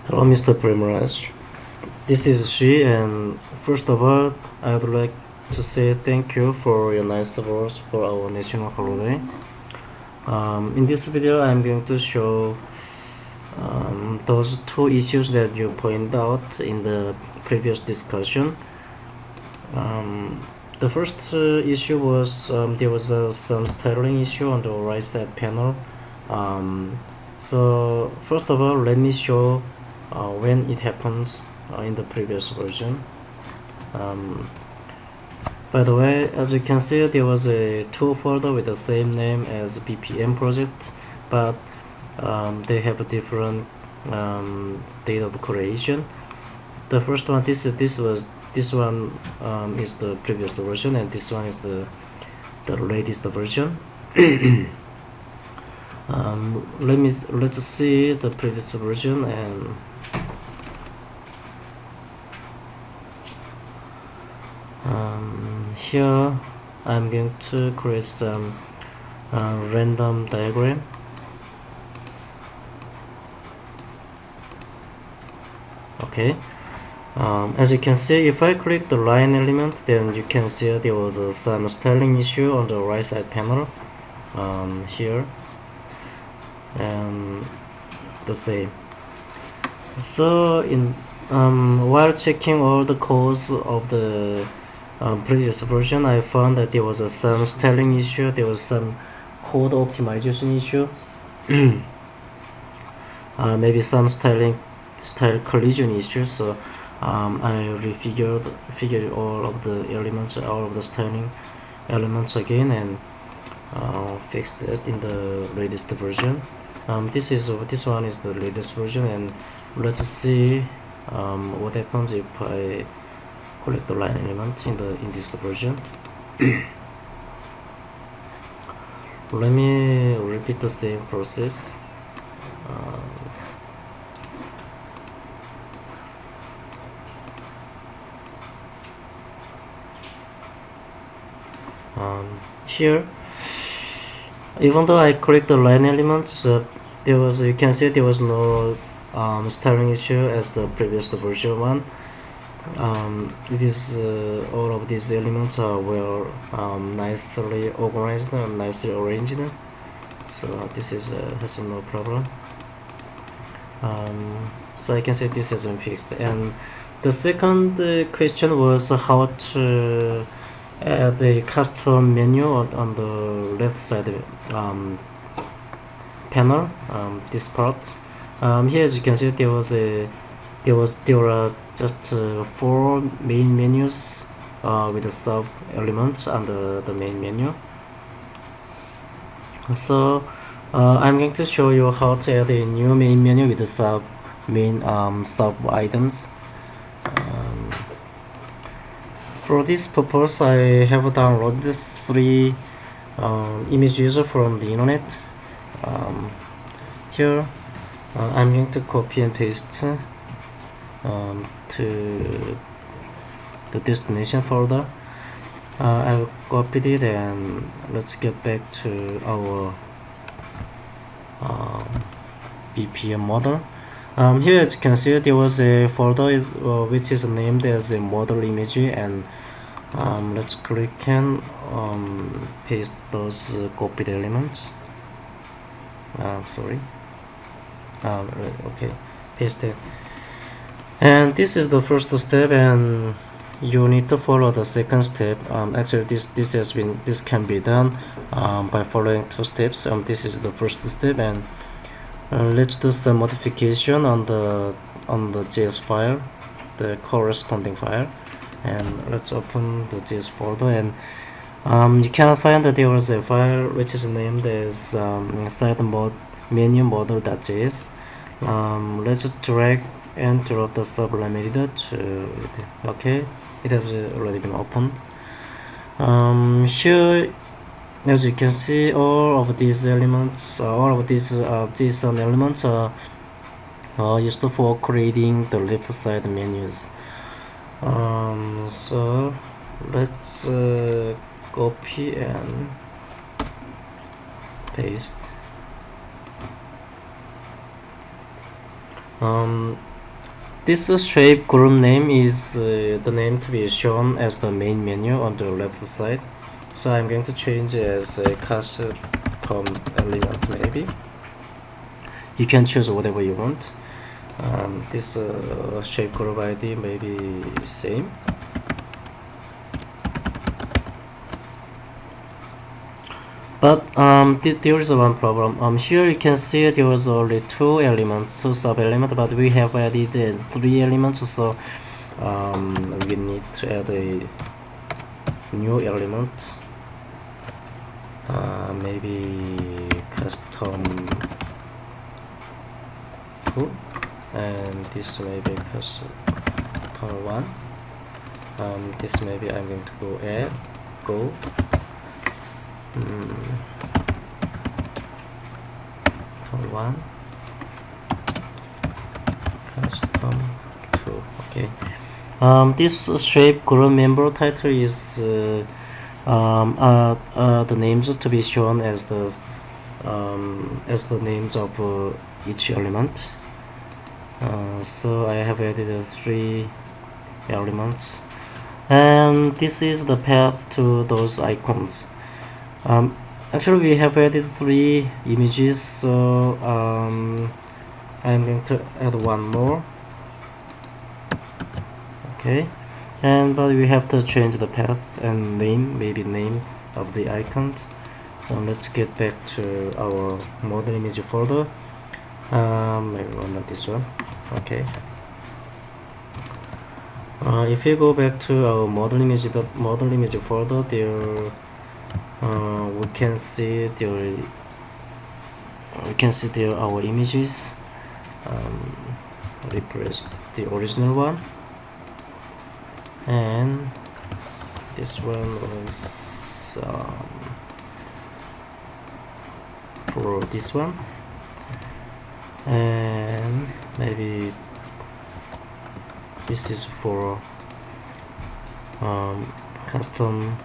Hello, Mr. Primaraj. This is she, and first of all, I would like to say thank you for your nice words for our national holiday. In this video, I'm going to show those two issues that you pointed out in the previous discussion. The first issue was there was some styling issue on the right side panel. So first of all, let me show when it happens in the previous version. By the way, as you can see, there was a two folder with the same name as BPM Project, but they have a different date of creation. The first one, this one is the previous version, and this one is the latest version. Let's see the previous version, and here I'm going to create some random diagram. Okay. As you can see, if I click the line element, then you can see there was some styling issue on the right side panel here, and the same. So while checking all the codes of the previous version, I found that there was some styling issue, there was some code optimization issue, maybe some style collision issue. So I figured all of the elements, all of the styling elements again, and fixed it in the latest version. This one is the latest version, and let's see what happens if I collect the line element in this version. Let me repeat the same process. Here, even though I clicked the line elements, you can see there was no styling issue as the previous version one. It is all of these elements are well nicely organized and nicely arranged, so this is has no problem. So I can say this has been fixed. And the second question was how to add a custom menu on the left side panel, this part. Here, as you can see, there are just 4 main menus with the sub elements under the main menu. So I'm going to show you how to add a new main menu with the sub items. For this purpose, I have downloaded these 3 images from the internet. Here I'm going to copy and paste to the destination folder. I've copied it, and let's get back to our BPM model. Here, as you can see, there was a folder which is named as a model image, and let's click and paste those copied elements. Sorry. Okay, paste it. And this is the first step, and you need to follow the second step. Actually, this can be done by following 2 steps. This is the first step, and let's do some modification on the JS file, the corresponding file, and let's open the JS folder. And you can find that there was a file which is named as site menu model.js. Let's drag and drop the sublime editor to it. Okay, it has already been opened. Here, as you can see, all of these elements, all of these JSON elements are used for creating the left side menus. So let's copy and paste. This shape group name is the name to be shown as the main menu on the left side. So I'm going to change as a custom element maybe. You can choose whatever you want. This shape group ID may be same. But there is one problem. Here you can see there was only two elements, two sub elements, but we have added three elements, so we need to add a new element. Maybe custom 2, and this may be custom 1. This maybe I'm going to go add go. One custom 2. Okay. This shape group member title is the names to be shown as the names of each element. So I have added 3 elements, and this is the path to those icons. Actually, we have added 3 images, so I'm going to add one more. Okay, but we have to change the path and maybe name of the icons. So let's get back to our model image folder. Maybe not this one. Okay. If you go back to our model image folder, there we can see there our images. Replace the original one, and this one was for this one, and maybe this is for custom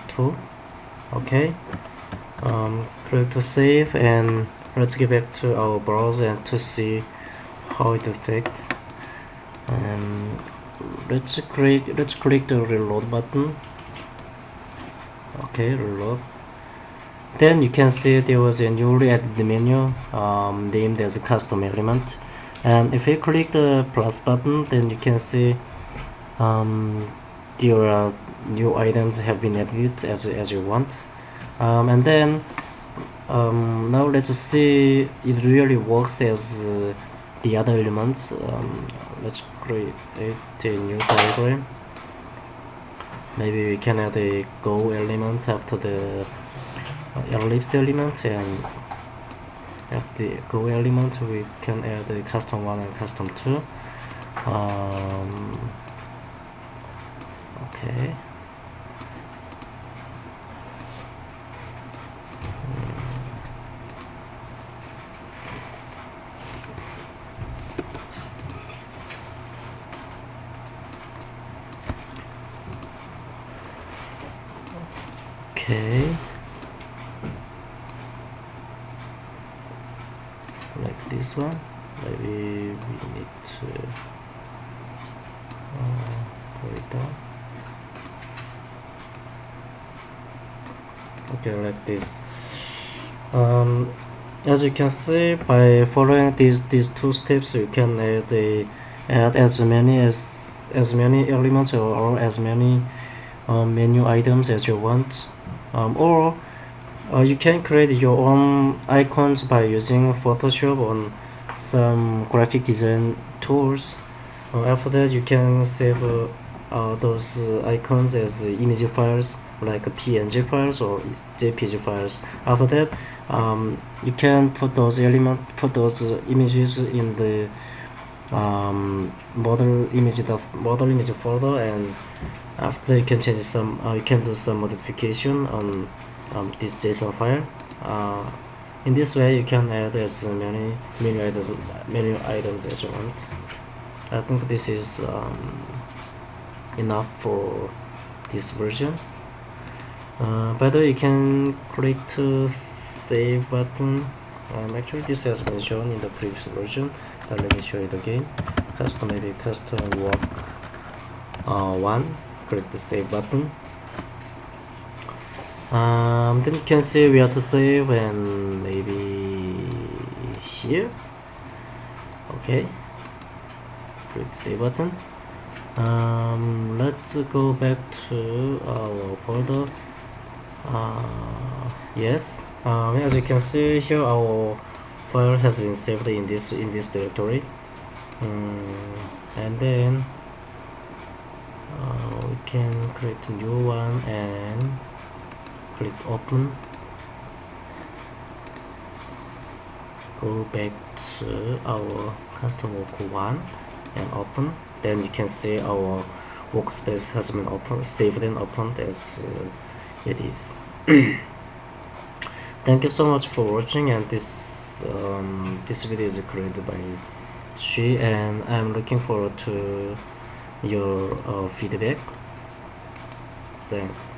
2. Okay, click to save, and let's get back to our browser and to see how it affects. Let's click the reload button. Okay, reload. Then you can see there was a newly added menu named as a custom element, and if you click the plus button, then you can see there are new items have been added as you want. And then now let's see it really works as the other elements. Let's create a new diagram. Maybe we can add a go element after the ellipse element, and after the go element we can add a custom 1 and custom 2. Okay. Okay, like this one. Maybe we need to pull it down. Okay, like this. As you can see, by following these 2 steps, you can add as many elements or as many menu items as you want, or you can create your own icons by using Photoshop on some graphic design tools. After that, you can save those icons as image files, like PNG files or JPG files. After that, you can put those images in the model image folder, and after you can change you can do some modification on this JSON file. In this way, you can add as many menu items as you want. I think this is enough for this version. By the way, you can click to save button Actually this has been shown in the previous version, but let me show it again. Custom, maybe custom work 1, click the save button. Then you can see where to save, and maybe here. Okay, click save button. Let's go back to our folder. Yes, as you can see here, our file has been saved in this directory. And then we can create a new one and click open. Go back to our custom work 1 and open. Then you can see our workspace has been saved and opened as it is. Thank you so much for watching, and this video is created by Shi, and I'm looking forward to your feedback. Thanks.